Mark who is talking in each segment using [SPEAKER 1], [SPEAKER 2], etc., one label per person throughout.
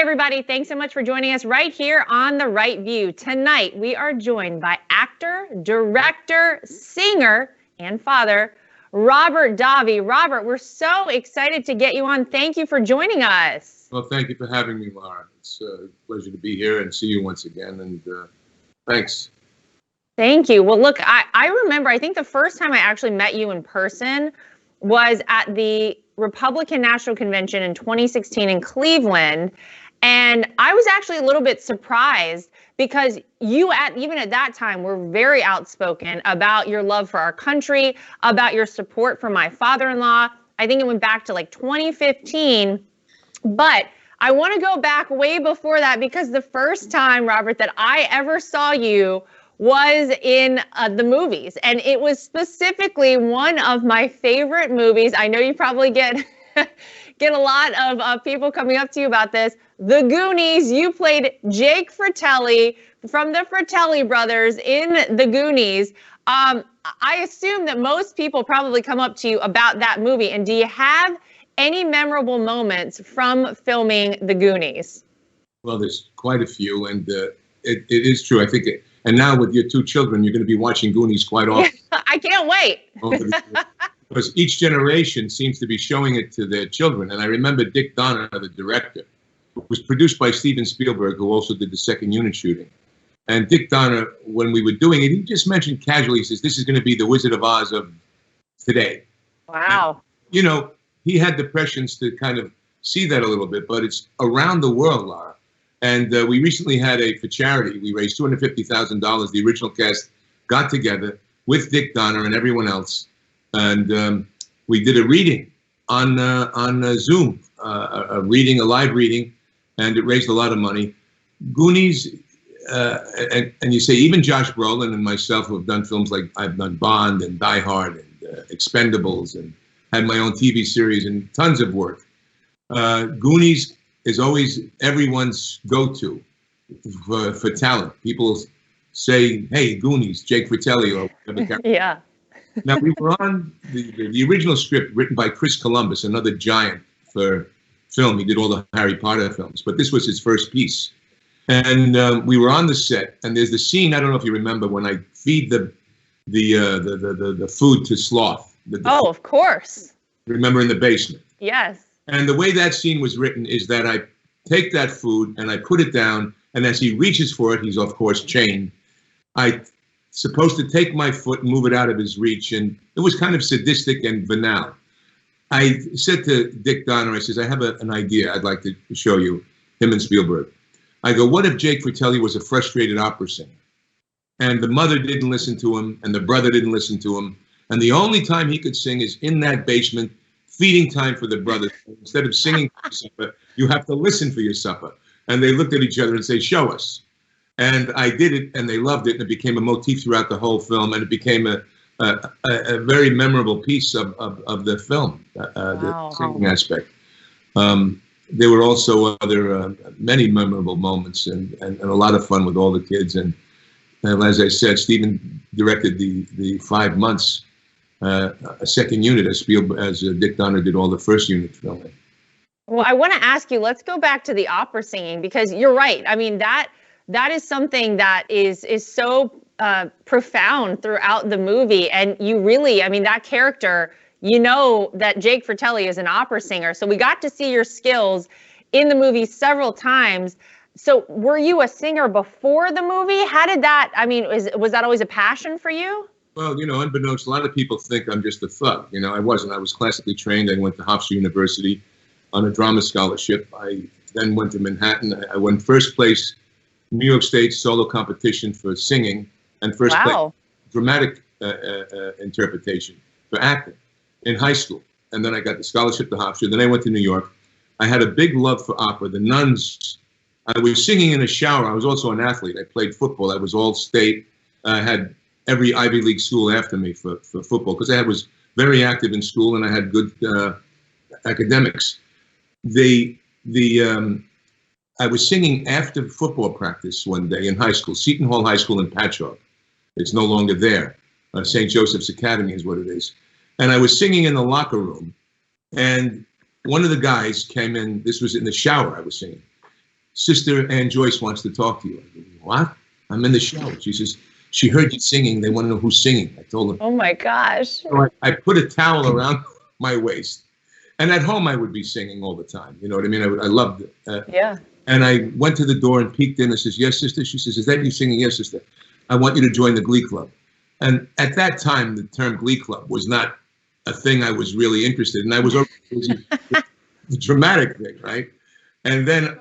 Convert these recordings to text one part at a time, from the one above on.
[SPEAKER 1] everybody. Thanks so much for joining us right here on The Right View. Tonight, we are joined by actor, director, singer, and father, Robert Davi. Robert, we're so excited to get you on. Thank you for joining us.
[SPEAKER 2] Well, thank you for having me, Lara. It's a pleasure to be here and see you once again, and thanks.
[SPEAKER 1] Thank you. Well, look, I remember, I think the first time I actually met you in person was at the Republican National Convention in 2016 in Cleveland. And I was actually a little bit surprised because you, even at that time, were very outspoken about your love for our country, about your support for my father-in-law. I think it went back to like 2015. But I want to go back way before that because the first time, Robert, that I ever saw you was in the movies. And it was specifically one of my favorite movies. I know you probably get a lot of people coming up to you about this. The Goonies. You played Jake Fratelli from the Fratelli brothers in The Goonies. I assume that most people probably come up to you about that movie. And do you have any memorable moments from filming The Goonies?
[SPEAKER 2] Well, there's quite a few, and it is true. I think, and now with your two children, you're going to be watching Goonies quite often.
[SPEAKER 1] I can't wait.
[SPEAKER 2] Because each generation seems to be showing it to their children. And I remember Dick Donner, the director, was produced by Steven Spielberg, who also did the second unit shooting. And Dick Donner, when we were doing it, he just mentioned casually, he says, this is going to be the Wizard of Oz of today.
[SPEAKER 1] Wow.
[SPEAKER 2] And, you know, he had the prescience to kind of see that a little bit, but it's around the world, Lara. And we recently had for charity, we raised $250,000. The original cast got together with Dick Donner and everyone else. And we did a reading on Zoom, a live reading, and it raised a lot of money. Goonies, and you say even Josh Brolin and myself who have done films like I've done Bond and Die Hard and Expendables and had my own TV series and tons of work. Goonies is always everyone's go-to for talent. People say, hey, Goonies, Jake Fratelli or whatever character.
[SPEAKER 1] Yeah.
[SPEAKER 2] Now, we were on the original script written by Chris Columbus, another giant for film. He did all the Harry Potter films, but this was his first piece. And we were on the set, and there's the scene, I don't know if you remember, when I feed the food to Sloth.
[SPEAKER 1] Oh, of course.
[SPEAKER 2] Remember, in the basement?
[SPEAKER 1] Yes.
[SPEAKER 2] And the way that scene was written is that I take that food and I put it down, and as he reaches for it, he's of course chained. I'm supposed to take my foot and move it out of his reach, and it was kind of sadistic and banal. I said to Dick Donner, I says, I have an idea I'd like to show you, him and Spielberg. I go, what if Jake Fratelli was a frustrated opera singer? And the mother didn't listen to him, and the brother didn't listen to him, and the only time he could sing is in that basement, feeding time for the brothers. Instead of singing for your supper, you have to listen for your supper. And they looked at each other and say, show us. And I did it, and they loved it, and it became a motif throughout the whole film, and it became a very memorable piece of the film, the singing aspect. There were also other many memorable moments and a lot of fun with all the kids. And as I said, Steven directed the 5 months, a second unit as Dick Donner did all the first unit filming.
[SPEAKER 1] Well, I want to ask you, let's go back to the opera singing, because you're right. I mean, that is something that is so profound throughout the movie. And you really, I mean, that character, you know that Jake Fratelli is an opera singer. So we got to see your skills in the movie several times. So were you a singer before the movie? How did that, I mean, was that always a passion for you?
[SPEAKER 2] Well, you know, unbeknownst, a lot of people think I'm just a thug. You know, I wasn't. I was classically trained. I went to Hofstra University on a drama scholarship. I then went to Manhattan. I won first place New York State solo competition for singing and first place dramatic interpretation for acting in high school. And then I got the scholarship to Hofstra. Then I went to New York. I had a big love for opera. The nuns, I was singing in a shower. I was also an athlete. I played football. I was all state. I had every Ivy League school after me for football because I was very active in school and I had good academics. I was singing after football practice one day in high school, Seton Hall High School in Patchogue. It's no longer there. St. Joseph's Academy is what it is. And I was singing in the locker room, and one of the guys came in. This was in the shower I was singing. Sister Ann Joyce wants to talk to you. I go, what? I'm in the show. She says, she heard you singing. They want to know who's singing. I told her.
[SPEAKER 1] Oh my gosh.
[SPEAKER 2] So I put a towel around my waist. And at home, I would be singing all the time. You know what I mean? I loved it.
[SPEAKER 1] Yeah.
[SPEAKER 2] And I went to the door and peeked in and says, yes, sister. She says, is that you singing? Yes, sister. I want you to join the Glee Club. And at that time, the term Glee Club was not a thing I was really interested in. I was the dramatic thing, right? And then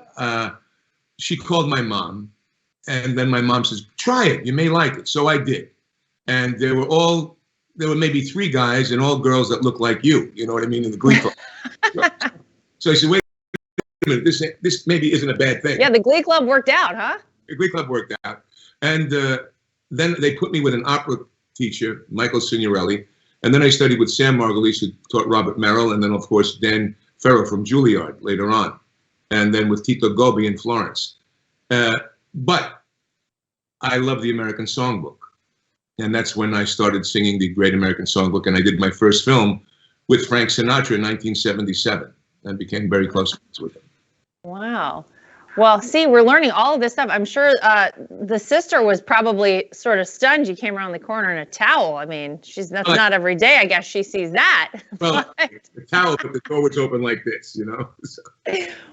[SPEAKER 2] she called my mom. And then my mom says, try it. You may like it. So I did. And there were maybe 3 guys and all girls that looked like you. You know what I mean? In the Glee Club. So I said, wait a minute. This maybe isn't a bad thing.
[SPEAKER 1] Yeah, the Glee Club worked out, huh?
[SPEAKER 2] The Glee Club worked out. And then they put me with an opera teacher, Michael Signorelli. And then I studied with Sam Margulies, who taught Robert Merrill. And then, of course, Dan Ferro from Juilliard later on. And then with Tito Gobbi in Florence. But I love the American Songbook. And that's when I started singing the Great American Songbook. And I did my first film with Frank Sinatra in 1977 and became very close with him.
[SPEAKER 1] Wow. Well, see, we're learning all of this stuff. I'm sure the sister was probably sort of stunned. You came around the corner in a towel. I mean, that's not every day, I guess, she sees that.
[SPEAKER 2] Well, the towel, but the door was open like this, you know? So.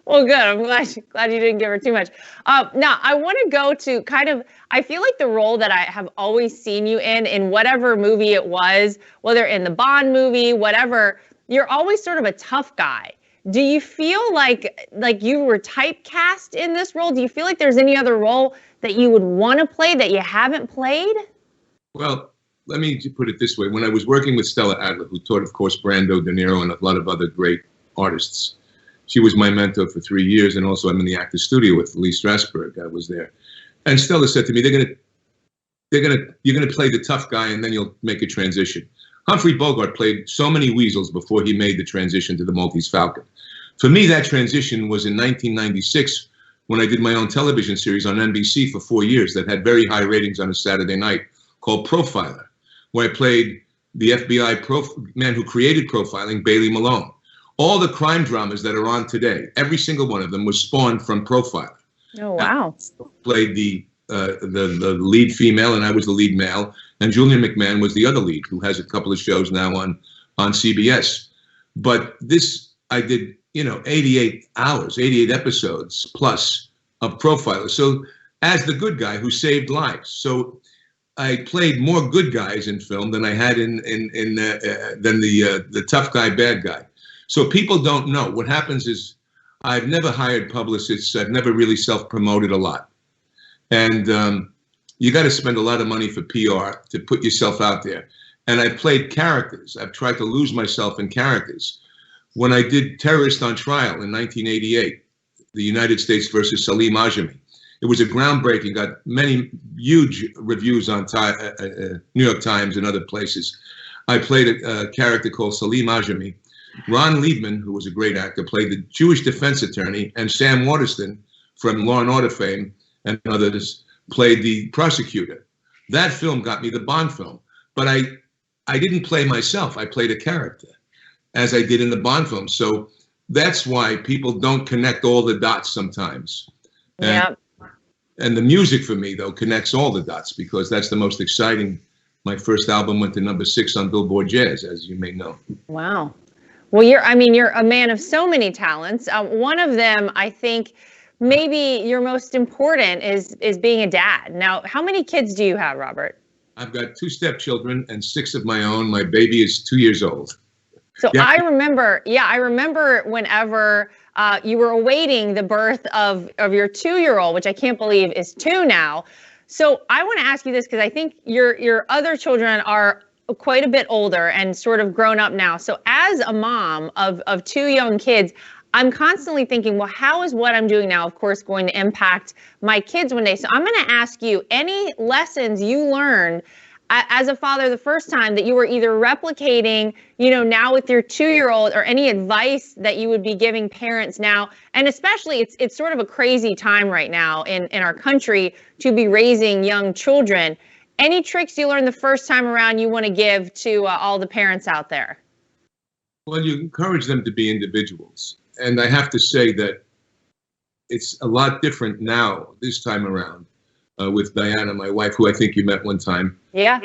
[SPEAKER 1] Well, good. I'm glad you didn't give her too much. Now, I want to go to kind of, I feel like the role that I have always seen you in whatever movie it was, whether in the Bond movie, whatever, you're always sort of a tough guy. Do you feel like you were typecast in this role? Do you feel like there's any other role that you would want to play that you haven't played?
[SPEAKER 2] Well, let me put it this way. When I was working with Stella Adler, who taught, of course, Brando, De Niro, and a lot of other great artists, she was my mentor for 3 years, and also I'm in the actor's studio with Lee Strasberg. I was there. And Stella said to me, you're gonna play the tough guy, and then you'll make a transition. Humphrey Bogart played so many weasels before he made the transition to the Maltese Falcon. For me, that transition was in 1996 when I did my own television series on NBC for 4 years that had very high ratings on a Saturday night called Profiler, where I played the FBI man who created profiling, Bailey Malone. All the crime dramas that are on today, every single one of them was spawned from Profiler.
[SPEAKER 1] Oh, wow.
[SPEAKER 2] I played the lead female, and I was the lead male. And Julian McMahon was the other lead, who has a couple of shows now on CBS. But this, I did, 88 hours, 88 episodes plus of Profiler. So as the good guy who saved lives. So I played more good guys in film than I had than the tough guy, bad guy. So people don't know. What happens is I've never hired publicists. I've never really self-promoted a lot. And you got to spend a lot of money for PR to put yourself out there. And I played characters. I've tried to lose myself in characters. When I did Terrorist on Trial in 1988, the United States versus Salim Ajami, it was a groundbreaking, got many huge reviews on New York Times and other places. I played a character called Salim Ajami. Ron Liebman, who was a great actor, played the Jewish defense attorney, and Sam Waterston from Law and Order fame and others played the prosecutor. That film got me the Bond film, but I didn't play myself. I played a character, as I did in the Bond film. So that's why people don't connect all the dots sometimes.
[SPEAKER 1] Yeah.
[SPEAKER 2] And the music for me, though, connects all the dots because that's the most exciting. My first album went to #6 on Billboard Jazz, as you may know.
[SPEAKER 1] Wow. Well, you're a man of so many talents. One of them, I think, maybe your most important is being a dad. Now, how many kids do you have, Robert?
[SPEAKER 2] I've got 2 stepchildren and 6 of my own. My baby is 2 years old.
[SPEAKER 1] So yeah. I remember whenever you were awaiting the birth of your 2-year-old, which I can't believe is 2 now. So I want to ask you this because I think your other children are quite a bit older and sort of grown up now. So as a mom of 2 young kids, I'm constantly thinking, well, how is what I'm doing now, of course, going to impact my kids one day? So I'm going to ask you any lessons you learned as a father the first time that you were either replicating, now with your 2-year-old, or any advice that you would be giving parents now. And especially it's sort of a crazy time right now in our country to be raising young children. Any tricks you learned the first time around you want to give to all the parents out there?
[SPEAKER 2] Well, you encourage them to be individuals. And I have to say that it's a lot different now this time around with Diana, my wife, who I think you met one time.
[SPEAKER 1] Yeah.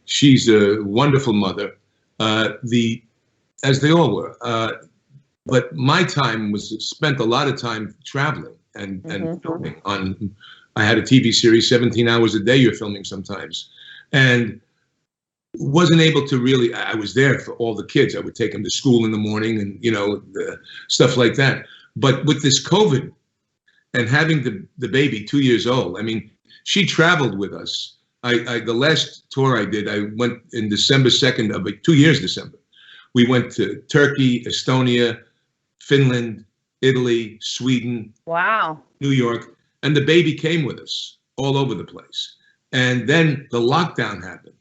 [SPEAKER 2] She's a wonderful mother. As they all were. But my time was spent a lot of time traveling and filming on. I had a TV series, 17 hours a day you're filming sometimes, and wasn't able to really. I was there for all the kids. I would take them to school in the morning, and stuff like that. But with this COVID and having the baby 2 years old, I mean, she traveled with us. The last tour I did, I went in December 2nd of 2 years, December. We went to Turkey, Estonia, Finland, Italy, Sweden,
[SPEAKER 1] wow,
[SPEAKER 2] New York, and the baby came with us all over the place. And then the lockdown happened.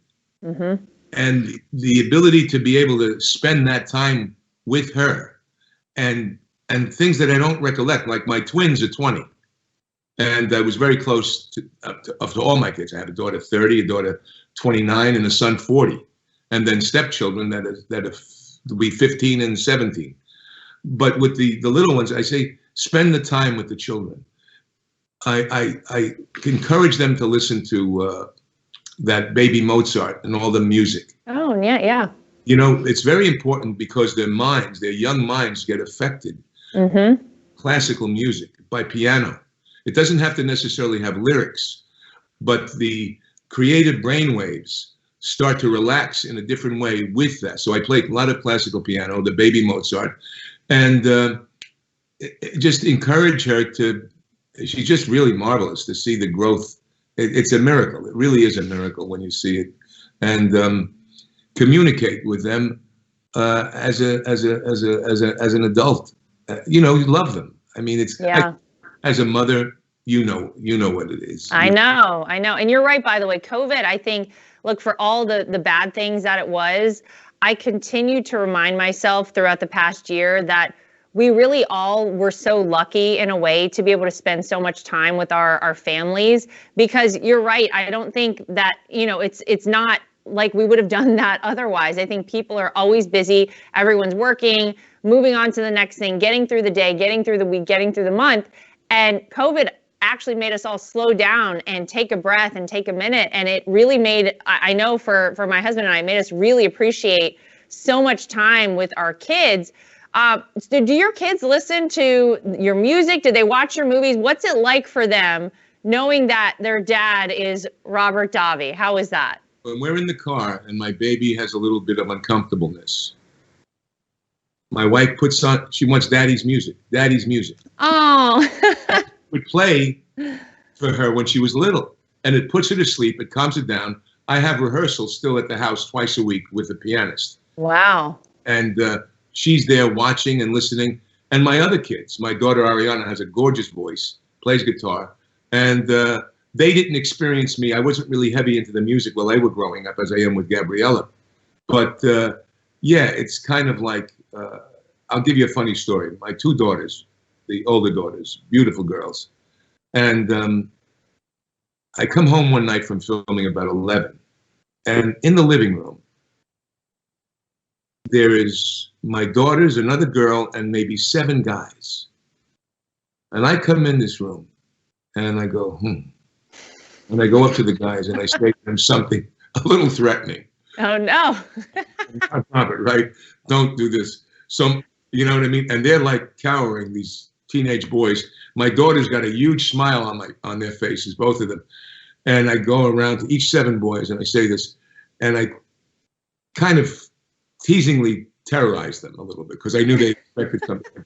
[SPEAKER 2] And the ability to be able to spend that time with her and things that I don't recollect, like my twins are 20. And I was very close to all my kids. I had a daughter 30, a daughter 29, and a son 40. And then stepchildren that will be 15 and 17. But with the little ones, I say, spend the time with the children. I encourage them to listen to that baby Mozart and all the music.
[SPEAKER 1] Oh, yeah, yeah.
[SPEAKER 2] It's very important because their young minds get affected. Classical music by piano. It doesn't have to necessarily have lyrics, but the creative brainwaves start to relax in a different way with that. So I played a lot of classical piano, the baby Mozart, and just encourage her she's just really marvelous to see the growth. It's a miracle. It really is a miracle when you see it. And communicate with them as an adult. Love them. I mean, as a mother, you know what it is.
[SPEAKER 1] I know. And you're right, by the way, COVID, I think, look, for all the bad things that it was, I continue to remind myself throughout the past year that we really all were so lucky in a way to be able to spend so much time with our families, because you're right. I don't think that, it's not like we would have done that otherwise. I think people are always busy. Everyone's working, moving on to the next thing, getting through the day, getting through the week, getting through the month. And COVID actually made us all slow down and take a breath and take a minute. And it really made, I know for my husband and I, made us really appreciate so much time with our kids. Do your kids listen to your music? Do they watch your movies? What's it like for them knowing that their dad is Robert Davi? How is that?
[SPEAKER 2] When we're in the car and my baby has a little bit of uncomfortableness, my wife puts on, she wants daddy's music.
[SPEAKER 1] Oh.
[SPEAKER 2] Would play for her when she was little, and it puts her to sleep. It calms her down. I have rehearsals still at the house twice a week with a pianist.
[SPEAKER 1] Wow.
[SPEAKER 2] And she's there watching and listening. And my other kids, my daughter Ariana has a gorgeous voice, plays guitar, and they didn't experience me. I wasn't really heavy into the music while they were growing up, as I am with Gabriella. But it's kind of like, I'll give you a funny story. My two daughters, the older daughters, beautiful girls. And I come home one night from filming about 11. And in the living room, there is my daughters, another girl, and maybe 7 guys. And I come in this room and I go, And I go up to the guys and I say to them something a little threatening.
[SPEAKER 1] Oh, no.
[SPEAKER 2] Robert, right? Don't do this. So, you know what I mean? And they're like cowering, these teenage boys. My daughter's got a huge smile on their faces, both of them. And I go around to each 7 boys and I say this, and I kind of teasingly terrorize them a little bit because I knew they expected something.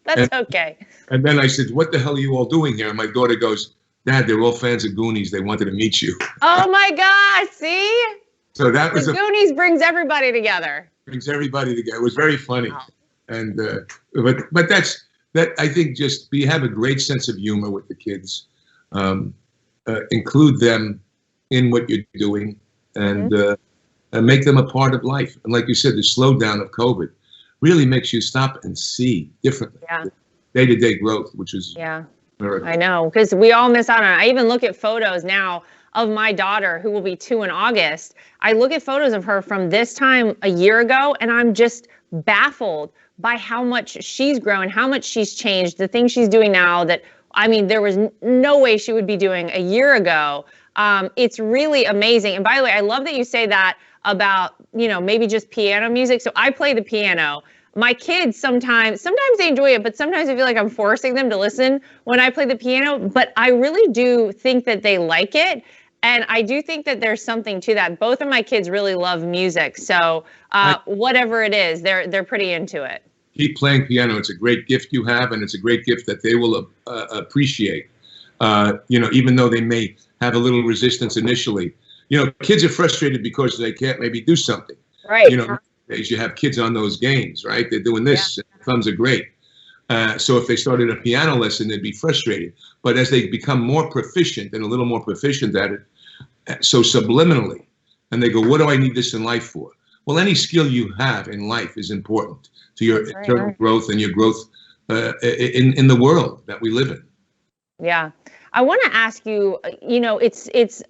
[SPEAKER 1] That's okay.
[SPEAKER 2] And then I said, "What the hell are you all doing here?" And my daughter goes, "Dad, they're all fans of Goonies. They wanted to meet you."
[SPEAKER 1] Oh my gosh, see?
[SPEAKER 2] So that was
[SPEAKER 1] Goonies brings everybody together.
[SPEAKER 2] It was very funny. Wow. And but that's that. I think just have a great sense of humor with the kids. Include them in what you're doing, and make them a part of life. And like you said, the slowdown of COVID really makes you stop and see differently. Yeah. Day-to-day growth, which is miracle.
[SPEAKER 1] I know, because we all miss out on it. I even look at photos now of my daughter, who will be 2 in August. I look at photos of her from this time a year ago, and I'm just baffled by how much she's grown, how much she's changed, the things she's doing now that, I mean, there was no way she would be doing a year ago. It's really amazing. And by the way, I love that you say that about, maybe just piano music. So I play the piano. My kids sometimes they enjoy it, but sometimes I feel like I'm forcing them to listen when I play the piano. But I really do think that they like it. And I do think that there's something to that. Both of my kids really love music. So whatever it is, they're pretty into it.
[SPEAKER 2] Keep playing piano. It's a great gift you have, and it's a great gift that they will appreciate. Even though they may have a little resistance initially. Kids are frustrated because they can't maybe do something.
[SPEAKER 1] Right.
[SPEAKER 2] You have kids on those games, right? They're doing this. Yeah. Thumbs are great. So if they started a piano lesson, they'd be frustrated. But as they become more proficient and a little more proficient at it, so subliminally, and they go, what do I need this in life for? Well, any skill you have in life is important to your internal growth and your growth in the world that we live in.
[SPEAKER 1] Yeah. I want to ask you, it's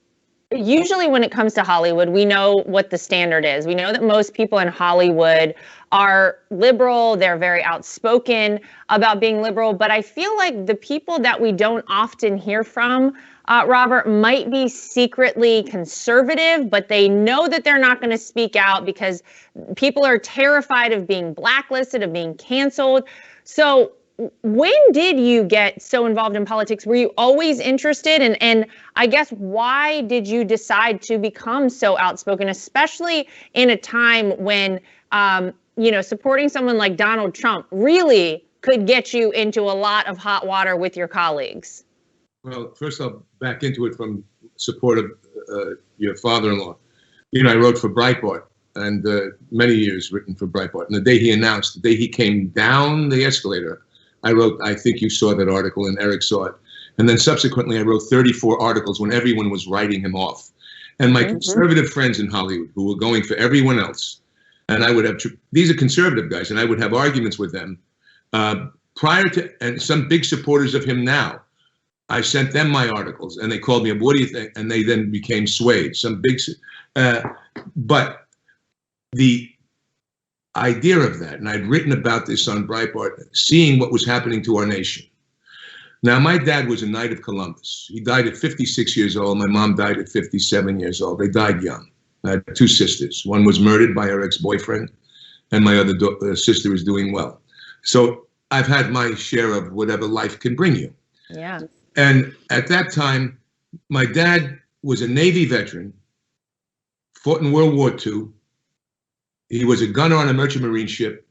[SPEAKER 1] usually when it comes to Hollywood, we know what the standard is. We know that most people in Hollywood are liberal. They're very outspoken about being liberal. But I feel like the people that we don't often hear from, Robert, might be secretly conservative, but they know that they're not going to speak out because people are terrified of being blacklisted, of being canceled. So when did you get so involved in politics? Were you always interested? And I guess, why did you decide to become so outspoken, especially in a time when, supporting someone like Donald Trump really could get you into a lot of hot water with your colleagues?
[SPEAKER 2] Well, first I'll back into it from support of your father-in-law. I wrote for Breitbart, and many years written for Breitbart. And the day he announced, the day he came down the escalator, I wrote, I think you saw that article, and Eric saw it. And then subsequently, I wrote 34 articles when everyone was writing him off. And my conservative friends in Hollywood who were going for everyone else, and I would have, these are conservative guys, and I would have arguments with them prior to, and some big supporters of him now. I sent them my articles, and they called me up, what do you think? And they then became swayed. Some big, but the idea of that, and I'd written about this on Breitbart, seeing what was happening to our nation. Now, my dad was a Knight of Columbus. He died at 56 years old. My mom died at 57 years old. They died young. I had two sisters. One was murdered by her ex-boyfriend, and my other sister is doing well. So I've had my share of whatever life can bring you.
[SPEAKER 1] Yeah.
[SPEAKER 2] And at that time, my dad was a Navy veteran, fought in World War II. He was a gunner on a merchant marine ship.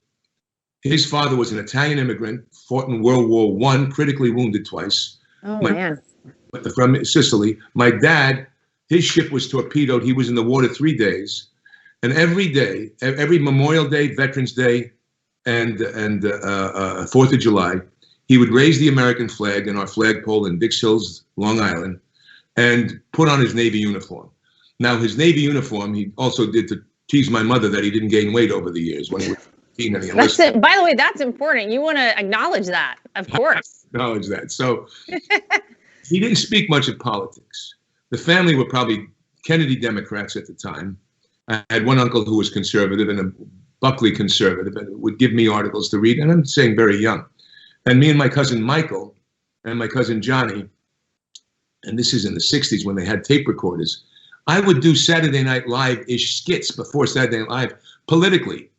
[SPEAKER 2] His father was an Italian immigrant, fought in World War I, critically wounded twice.
[SPEAKER 1] Oh, man.
[SPEAKER 2] From Sicily. My dad, his ship was torpedoed. He was in the water 3 days. And every day, every Memorial Day, Veterans Day, and 4th of July, he would raise the American flag in our flagpole in Dix Hills, Long Island, and put on his Navy uniform. Now, his Navy uniform, he also did to tease my mother that he didn't gain weight over the years when he was 15 and he
[SPEAKER 1] That's it. By the way, that's important. You want to acknowledge that, of course.
[SPEAKER 2] Acknowledge that. So he didn't speak much of politics. The family were probably Kennedy Democrats at the time. I had one uncle who was conservative and a Buckley conservative and would give me articles to read. And I'm saying very young. And me and my cousin Michael and my cousin Johnny, and this is in the 60s when they had tape recorders, I would do Saturday Night Live-ish skits before Saturday Night Live politically,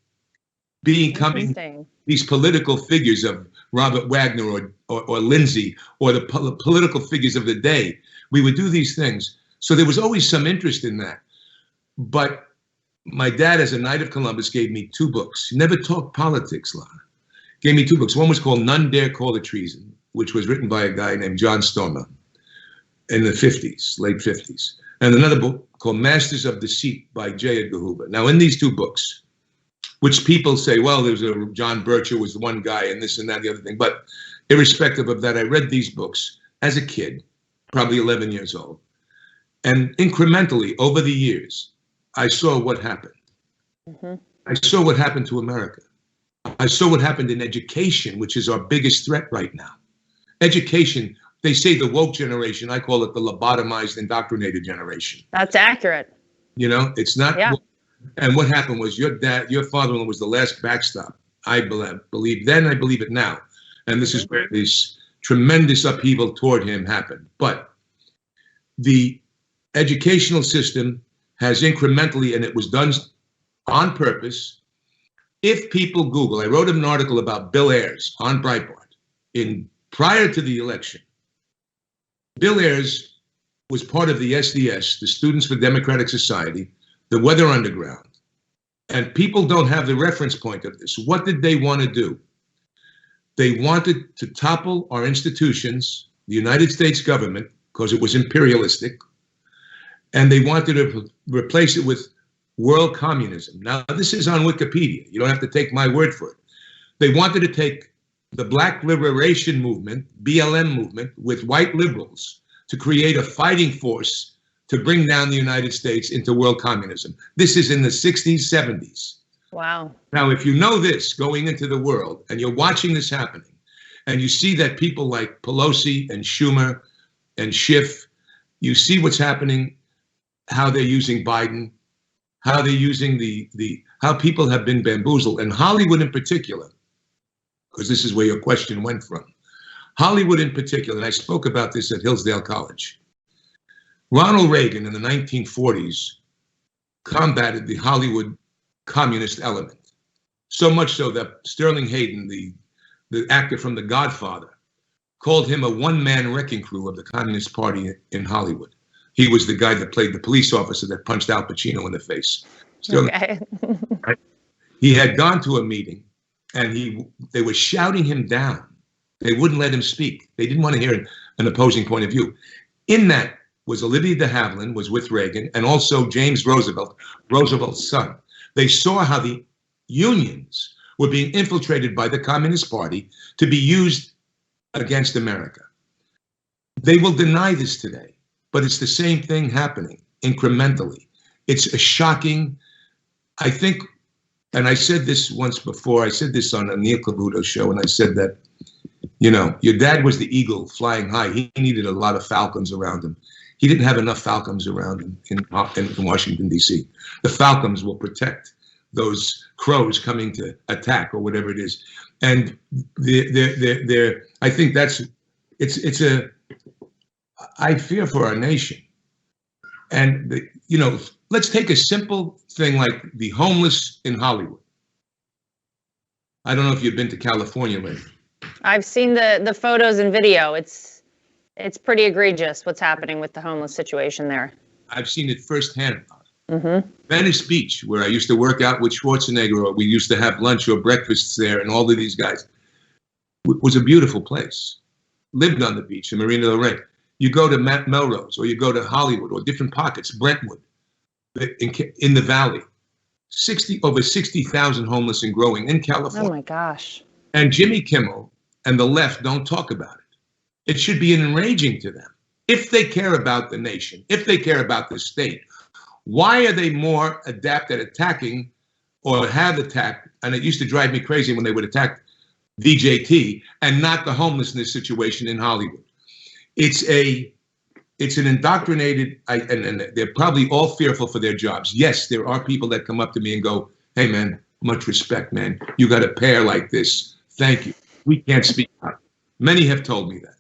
[SPEAKER 2] becoming these political figures of Robert Wagner or Lindsay or the political figures of the day. We would do these things. So there was always some interest in that. But my dad, as a Knight of Columbus, gave me 2 books. He never talked politics, Lara. Gave me 2 books. One was called None Dare Call It Treason, which was written by a guy named John Stormer in the 50s, late 50s. And another book called Masters of Deceit by J. Edgar Hoover. Now, in these 2 books, which people say, well, there's a John Bircher was the one guy and this and that, the other thing. But irrespective of that, I read these books as a kid, probably 11 years old. And incrementally, over the years, I saw what happened. I saw what happened to America. I saw what happened in education, which is our biggest threat right now. Education, they say the woke generation, I call it the lobotomized, indoctrinated generation.
[SPEAKER 1] That's accurate.
[SPEAKER 2] It's not. Yeah. And what happened was your father-in-law was the last backstop. I believe then, I believe it now. And this is where this tremendous upheaval toward him happened. But the educational system has incrementally, and it was done on purpose. If people Google, I wrote an article about Bill Ayers on Breitbart prior to the election. Bill Ayers was part of the SDS, the Students for Democratic Society, the Weather Underground. And people don't have the reference point of this. What did they want to do? They wanted to topple our institutions, the United States government, because it was imperialistic, and they wanted to replace it with world communism. Now, this is on Wikipedia. You don't have to take my word for it. They wanted to take the Black Liberation Movement, BLM movement, with white liberals to create a fighting force to bring down the United States into world communism. This is in the 60s, 70s.
[SPEAKER 1] Wow.
[SPEAKER 2] Now, if you know this going into the world and you're watching this happening, and you see that people like Pelosi and Schumer and Schiff, you see what's happening, how they're using Biden, how they're using how people have been bamboozled, and Hollywood in particular, because this is where your question went from. Hollywood in particular, and I spoke about this at Hillsdale College. Ronald Reagan in the 1940s combated the Hollywood communist element. So much so that Sterling Hayden, the actor from The Godfather, called him a one-man wrecking crew of the Communist Party in Hollywood. He was the guy that played the police officer that punched Al Pacino in the face.
[SPEAKER 1] Okay.
[SPEAKER 2] He had gone to a meeting, and they were shouting him down. They wouldn't let him speak. They didn't want to hear an opposing point of view. In that was Olivia de Havilland, was with Reagan, and also James Roosevelt, Roosevelt's son. They saw how the unions were being infiltrated by the Communist Party to be used against America. They will deny this today, but it's the same thing happening incrementally. It's a shocking, I think, and I said this once before, I said this on a Neil Cavuto show, and I said that, you know, your dad was the eagle flying high. He needed a lot of falcons around him. He didn't have enough falcons around him in Washington, D.C. The falcons will protect those crows coming to attack or whatever it is. And I think I fear for our nation. And, let's take a simple thing like the homeless in Hollywood. I don't know if you've been to California lately.
[SPEAKER 1] I've seen the photos and video. It's pretty egregious what's happening with the homeless situation there.
[SPEAKER 2] I've seen it firsthand.
[SPEAKER 1] Mm-hmm.
[SPEAKER 2] Venice Beach, where I used to work out with Schwarzenegger, or we used to have lunch or breakfasts there, and all of these guys, was a beautiful place. Lived on the beach in Marina del Rey. You go to Melrose, or you go to Hollywood, or different pockets, Brentwood, in the valley. Over 60,000 homeless and growing in California.
[SPEAKER 1] Oh my gosh.
[SPEAKER 2] And Jimmy Kimmel and the left don't talk about it. It should be enraging to them. If they care about the nation, if they care about the state, why are they more adept at attacking or have attacked? And it used to drive me crazy when they would attack VJT and not the homelessness situation in Hollywood. It's an indoctrinated, and they're probably all fearful for their jobs. Yes, there are people that come up to me and go, "Hey man, much respect, man. You got a pair like this. Thank you. We can't speak out." Many have told me that.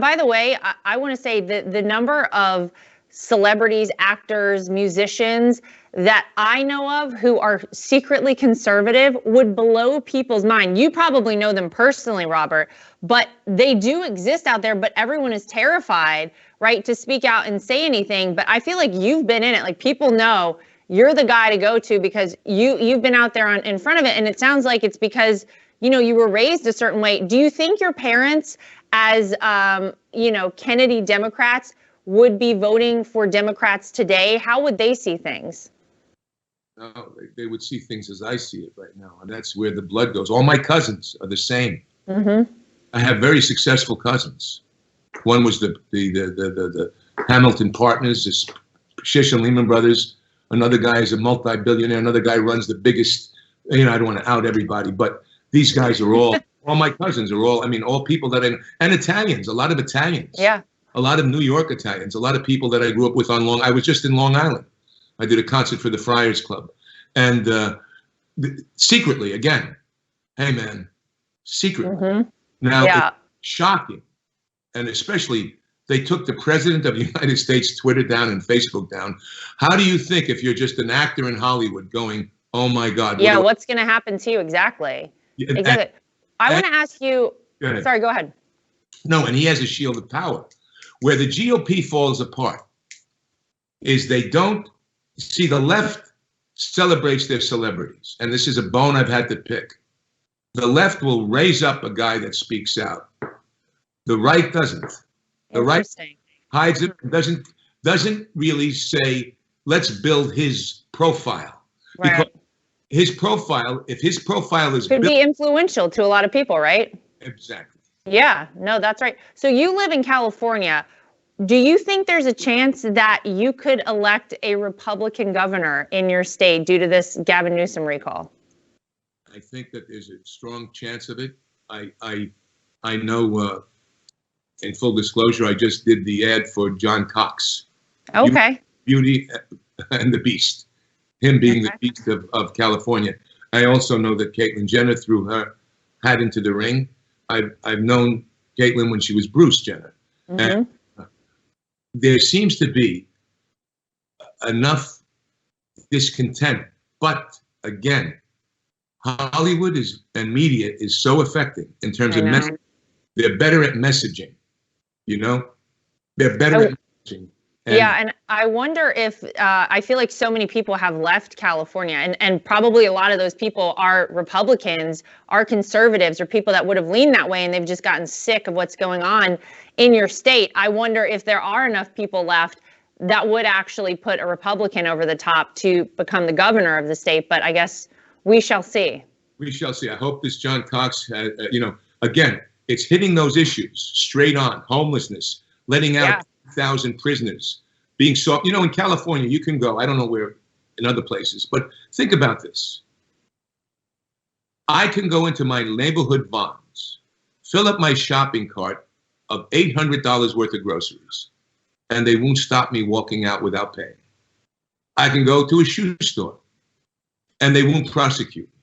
[SPEAKER 1] By the way, I want to say that the number of celebrities, actors, musicians that I know of who are secretly conservative would blow people's mind. You probably know them personally, Robert, but they do exist out there, but everyone is terrified, right, to speak out and say anything. But I feel like you've been in it. Like, people know you're the guy to go to because you've been out there in front of it. And it sounds like it's because, you were raised a certain way. Do you think your parents, as, Kennedy Democrats, would be voting for Democrats today? How would they see things?
[SPEAKER 2] No, they would see things as I see it right now. And that's where the blood goes. All my cousins are the same. Mm-hmm. I have very successful cousins. One was the Hamilton Partners, the Shish and Lehman Brothers. Another guy is a multi-billionaire. Another guy runs the biggest, I don't want to out everybody, but these guys are all my cousins are all people that and Italians, a lot of Italians.
[SPEAKER 1] Yeah.
[SPEAKER 2] A lot of New York Italians, a lot of people that I grew up with I was just in Long Island. I did a concert for the Friars Club. And secretly, again, Hey, man, secretly.
[SPEAKER 1] Mm-hmm.
[SPEAKER 2] Now,
[SPEAKER 1] Yeah.
[SPEAKER 2] it's shocking. And especially, they took the president of the United States Twitter down and Facebook down. How do you think if you're just an actor in Hollywood going, oh my God.
[SPEAKER 1] Yeah, what's going to happen to you? Exactly. Exactly. I want to ask you, sorry, go ahead.
[SPEAKER 2] No, and he has a shield of power. Where the GOP falls apart is they don't see, the left celebrates their celebrities. And this is a bone I've had to pick. The left will raise up a guy that speaks out. The right doesn't. The right hides it, doesn't really say, let's build his profile.
[SPEAKER 1] Right.
[SPEAKER 2] Because his profile, if his profile is
[SPEAKER 1] could be influential to a lot of people, right?
[SPEAKER 2] Exactly.
[SPEAKER 1] Yeah, no, that's right. So you live in California. Do you think there's a chance that you could elect a Republican governor in your state due to this Gavin Newsom recall?
[SPEAKER 2] I think that there's a strong chance of it. I know, in full disclosure, I just did the ad for John Cox.
[SPEAKER 1] Okay.
[SPEAKER 2] Beauty and the Beast. Him being the beast of California. I also know that Caitlyn Jenner threw her hat into the ring. I've known Caitlyn when she was Bruce Jenner. And there seems to be enough discontent. But again, Hollywood and media is so effective in terms of messaging. They're better at messaging, you know? They're better at messaging.
[SPEAKER 1] And I wonder if, I feel like so many people have left California, and probably a lot of those people are Republicans, are conservatives, or people that would have leaned that way, and they've just gotten sick of what's going on in your state. I wonder if there are enough people left that would actually put a Republican over the top to become the governor of the state, but I guess we shall see. We shall see.
[SPEAKER 2] I hope this John Cox, again, it's hitting those issues straight on. Homelessness, letting out 1,000 prisoners, being soft. You know, in California, you can go, I don't know where in other places, but think about this. I can go into my neighborhood Vons, fill up my shopping cart of $800 worth of groceries, and they won't stop me walking out without paying. I can go to a shoe store, and they won't prosecute me.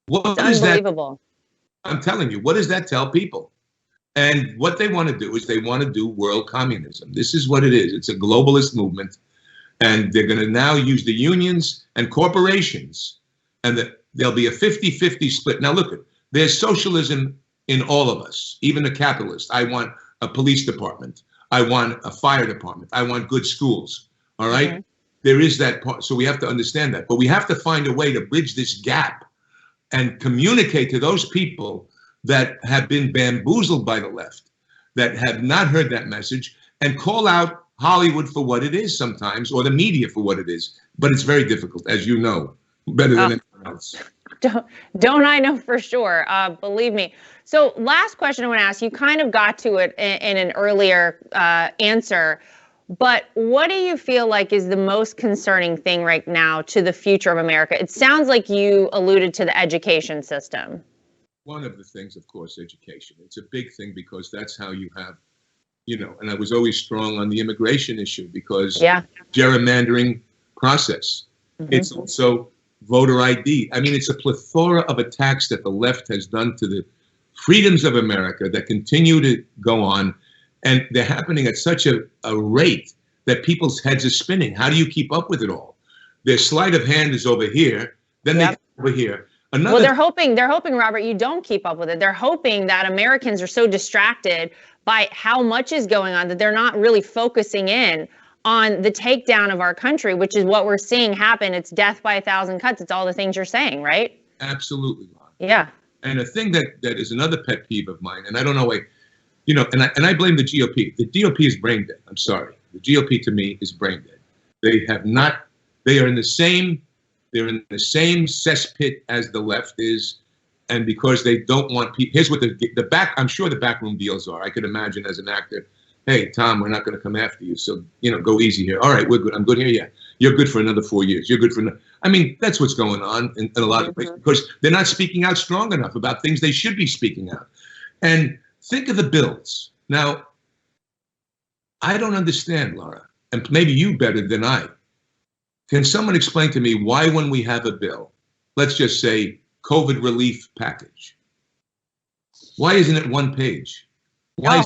[SPEAKER 2] What is that? Unbelievable. I'm telling you, what does that tell people? And what they want to do is they want to do world communism. This is what it is. It's a globalist movement. And they're going to now use the unions and corporations. And there'll be a 50-50 split. Now, look, there's socialism in all of us, even a capitalist. I want a police department. I want a fire department. I want good schools. All right? There is that part. So we have to understand that. But we have to find a way to bridge this gap and communicate to those people that have been bamboozled by the left, that have not heard that message, and call out Hollywood for what it is sometimes, or the media for what it is. But it's very difficult, as you know, better than anyone else.
[SPEAKER 1] Don't I know for sure? Believe me. So last question I want to ask, you kind of got to it in an earlier answer, but what do you feel like is the most concerning thing right now to the future of America? It sounds like you alluded to the education system.
[SPEAKER 2] One of the things, of course, education. It's a big thing because that's how you have, and I was always strong on the immigration issue because gerrymandering process. It's also voter ID. I mean, it's a plethora of attacks that the left has done to the freedoms of America that continue to go on. And they're happening at such a rate that people's heads are spinning. How do you keep up with it all? Their sleight of hand is over here, then they over here.
[SPEAKER 1] Well, they're hoping, Robert, you don't keep up with it. They're hoping that Americans are so distracted by how much is going on that they're not really focusing in on the takedown of our country, which is what we're seeing happen. It's death by 1,000 cuts. It's all the things you're saying, right?
[SPEAKER 2] Absolutely, Lara.
[SPEAKER 1] Yeah.
[SPEAKER 2] And a thing that is another pet peeve of mine, and I don't know why, and I blame the GOP. The GOP is brain dead. I'm sorry. The GOP to me is brain dead. They are in the same cesspit as the left is, and because they don't want people. Here's what I'm sure the backroom deals are. I could imagine as an actor, hey, Tom, we're not going to come after you, so go easy here. All right, we're good. I'm good here. Yeah, you're good for another 4 years. You're good for. I mean, that's what's going on in a lot of places because they're not speaking out strong enough about things they should be speaking out. And think of the bills. Now, I don't understand, Lara, and maybe you better than I. Can someone explain to me why when we have a bill, let's just say COVID relief package? Why isn't it one page? Why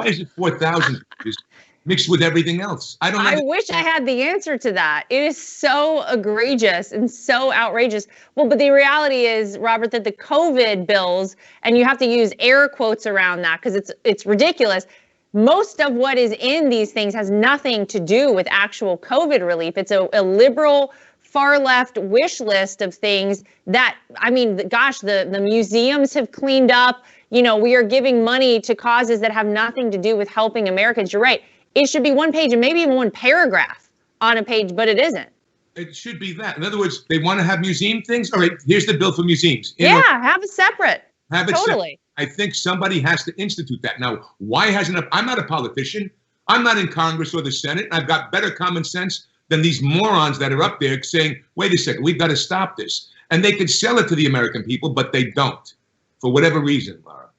[SPEAKER 2] is it 4,000 pages mixed with everything else? I don't know.
[SPEAKER 1] I wish I had the answer to that. It is so egregious and so outrageous. Well, but the reality is, Robert, that the COVID bills, and you have to use air quotes around that because it's ridiculous. Most of what is in these things has nothing to do with actual COVID relief. It's a liberal, far left wish list of things that, I mean, gosh, the museums have cleaned up. You know, we are giving money to causes that have nothing to do with helping Americans. You're right. It should be one page and maybe even one paragraph on a page, but it isn't.
[SPEAKER 2] It should be that. In other words, they want to have museum things. All right, here's the bill for museums.
[SPEAKER 1] Have it separate.
[SPEAKER 2] Have it
[SPEAKER 1] totally.
[SPEAKER 2] Separate. I think somebody has to institute that. Now, why hasn't I'm not a politician. I'm not in Congress or the Senate. I've got better common sense than these morons that are up there saying, wait a second, we've got to stop this. And they could sell it to the American people, but they don't, for whatever reason, Lara.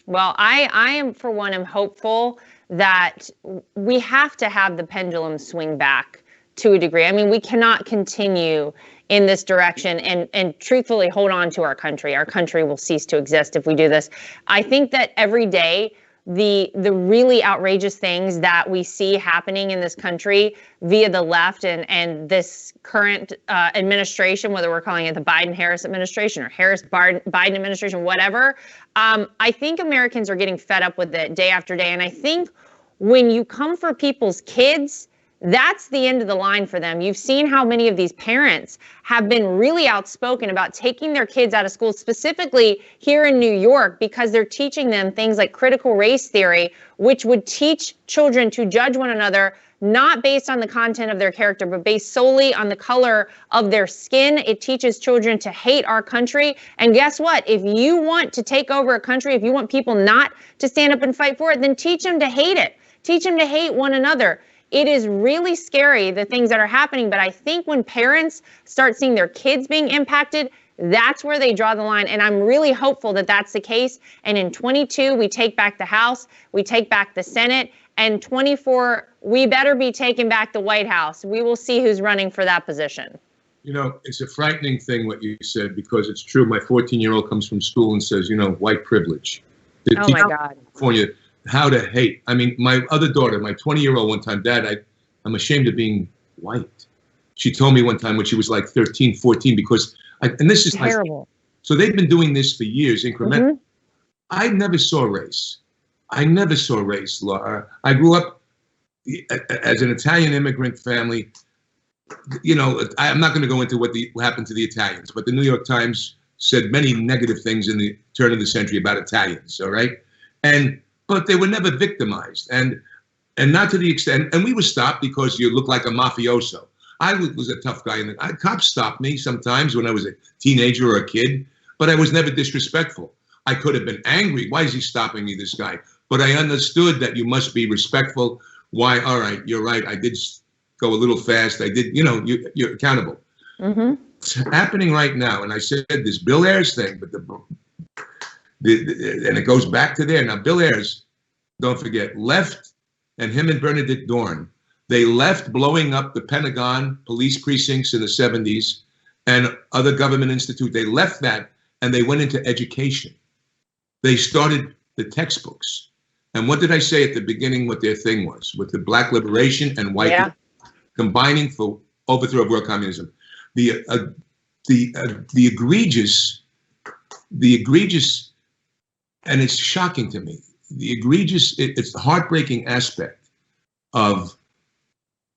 [SPEAKER 1] Well, I am, for one, am hopeful that we have to have the pendulum swing back to a degree. I mean, we cannot continue in this direction and truthfully hold on to our country. Our country will cease to exist if we do this. I think that every day, the really outrageous things that we see happening in this country via the left and this current administration, whether we're calling it the Biden-Harris administration or Harris-Biden administration, whatever, I think Americans are getting fed up with it day after day. And I think when you come for people's kids, that's the end of the line for them. You've seen how many of these parents have been really outspoken about taking their kids out of school, specifically here in New York, because they're teaching them things like critical race theory, which would teach children to judge one another, not based on the content of their character, but based solely on the color of their skin. It teaches children to hate our country. And guess what? If you want to take over a country, if you want people not to stand up and fight for it, then teach them to hate it. Teach them to hate one another. It is really scary, the things that are happening, but I think when parents start seeing their kids being impacted, that's where they draw the line, and I'm really hopeful that that's the case. And in 22, we take back the House, we take back the Senate, and 24, we better be taking back the White House. We will see who's running for that position.
[SPEAKER 2] You know, it's a frightening thing what you said, because it's true. My 14-year-old comes from school and says, you know, white privilege.
[SPEAKER 1] Oh, my God.
[SPEAKER 2] California, how to hate. I mean, my other daughter, my 20-year-old, one time, Dad, I'm ashamed of being white. She told me one time when she was like 13, 14, because, and this is
[SPEAKER 1] terrible.
[SPEAKER 2] So they've been doing this for years, incrementally.
[SPEAKER 1] Mm-hmm.
[SPEAKER 2] I never saw race. I never saw race, Lara. I grew up as an Italian immigrant family. You know, I'm not going to go into what happened to the Italians, but the New York Times said many negative things in the turn of the century about Italians, all right? But they were never victimized, and not to the extent, and we were stopped because you look like a mafioso. I was a tough guy, and cops stopped me sometimes when I was a teenager or a kid, but I was never disrespectful. I could have been angry. Why is he stopping me, this guy? But I understood that you must be respectful. Why? All right, you're right. I did go a little fast. I did, you know, you're accountable. Mm-hmm. It's happening right now, and I said this Bill Ayers thing, but and it goes back to there. Now, Bill Ayers, don't forget, left, and him and Bernadette Dorn, they left blowing up the Pentagon police precincts in the 70s and other government institute. They left that, and they went into education. They started the textbooks. And what did I say at the beginning what their thing was? With the black liberation and white combining for overthrow of world communism. The egregious, and it's shocking to me, the egregious, it's the heartbreaking aspect of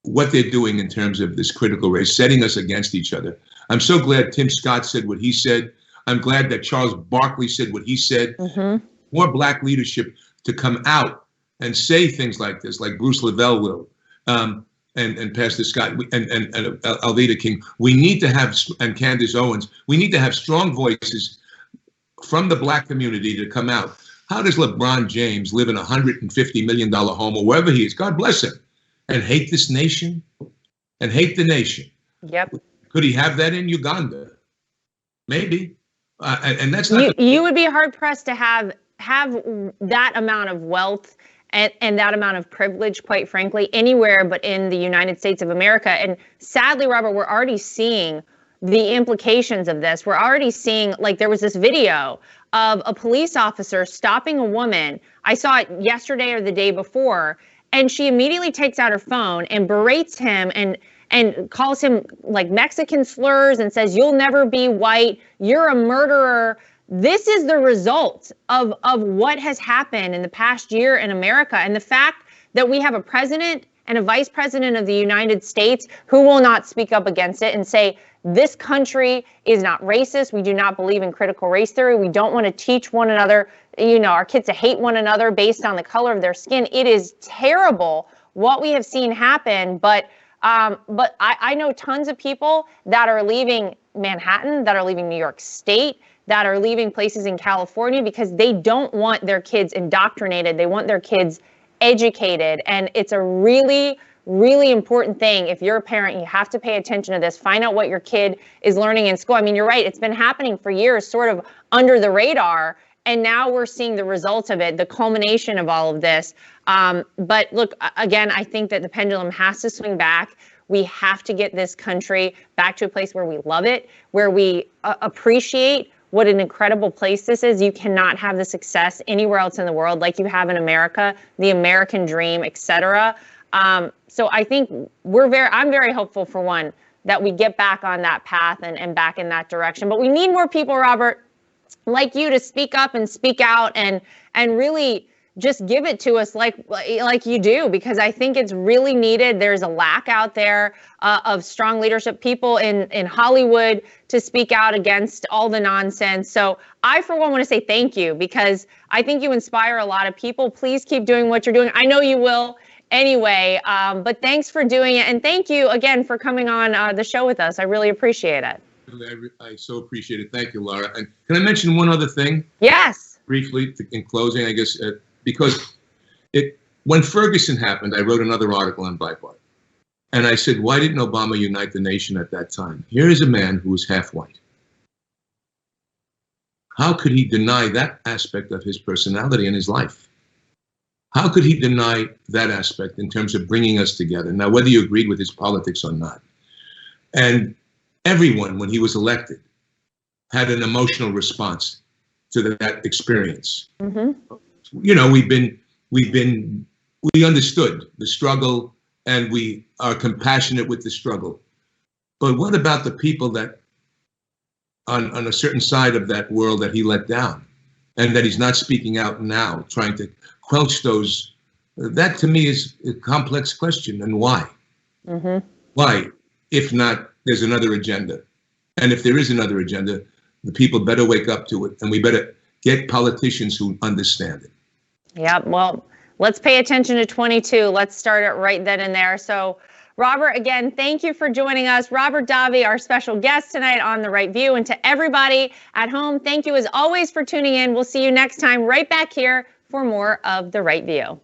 [SPEAKER 2] what they're doing in terms of this critical race, setting us against each other. I'm so glad Tim Scott said what he said. I'm glad that Charles Barkley said what he said. Mm-hmm. More black leadership to come out and say things like this, like Bruce Lavelle will, and Pastor Scott and Alveda King. We need to have, and Candace Owens, we need to have strong voices from the black community to come out. How does LeBron James live in a $150 million home or wherever he is, God bless him, and hate this nation and hate the nation?
[SPEAKER 1] Yep.
[SPEAKER 2] Could he have that in Uganda? Maybe. And that's not.
[SPEAKER 1] You would be hard pressed to have that amount of wealth and that amount of privilege, quite frankly, anywhere but in the United States of America. And sadly, Robert, we're already seeing the implications of this. We're already seeing, like, there was this video of a police officer stopping a woman. I saw it yesterday or the day before, and she immediately takes out her phone and berates him and calls him like Mexican slurs and says, "You'll never be white. You're a murderer." This is the result of what has happened in the past year in America. And the fact that we have a president and a vice president of the United States who will not speak up against it and say, this country is not racist. We do not believe in critical race theory. We don't want to teach one another, our kids to hate one another based on the color of their skin. It is terrible what we have seen happen. But I know tons of people that are leaving Manhattan, that are leaving New York State, that are leaving places in California because they don't want their kids indoctrinated. They want their kids educated. And it's a really, really important thing. If you're a parent, you have to pay attention to this. Find out what your kid is learning in school. I mean, you're right. It's been happening for years, sort of under the radar. And now we're seeing the results of it, the culmination of all of this. But look, again, I think that the pendulum has to swing back. We have to get this country back to a place where we love it, where we appreciate what an incredible place this is. You cannot have the success anywhere else in the world like you have in America, the American dream, et cetera. So I think I'm very hopeful, for one, that we get back on that path and back in that direction. But we need more people, Robert, like you, to speak up and speak out and really just give it to us like you do, because I think it's really needed. There's a lack out there of strong leadership, people in Hollywood to speak out against all the nonsense. So I, for one, want to say thank you, because I think you inspire a lot of people. Please keep doing what you're doing. I know you will anyway, but thanks for doing it. And thank you again for coming on the show with us. I really appreciate it.
[SPEAKER 2] I so appreciate it. Thank you, Lara. And can I mention one other thing?
[SPEAKER 1] Yes.
[SPEAKER 2] Briefly, in closing, I guess, because when Ferguson happened, I wrote another article on Breitbart. And I said, why didn't Obama unite the nation at that time? Here is a man who was half white. How could he deny that aspect of his personality and his life? How could he deny that aspect in terms of bringing us together? Now, whether you agreed with his politics or not. And everyone, when he was elected, had an emotional response to that experience. Mm-hmm. We understood the struggle, and we are compassionate with the struggle. But what about the people that on a certain side of that world that he let down, and that he's not speaking out now, trying to quench those? That to me is a complex question. And why? Mm-hmm. Why? If not, there's another agenda. And if there is another agenda, the people better wake up to it, and we better get politicians who understand it.
[SPEAKER 1] Yeah, well, let's pay attention to 22. Let's start it right then and there. So, Robert, again, thank you for joining us. Robert Davi, our special guest tonight on The Right View. And to everybody at home, thank you as always for tuning in. We'll see you next time right back here for more of The Right View.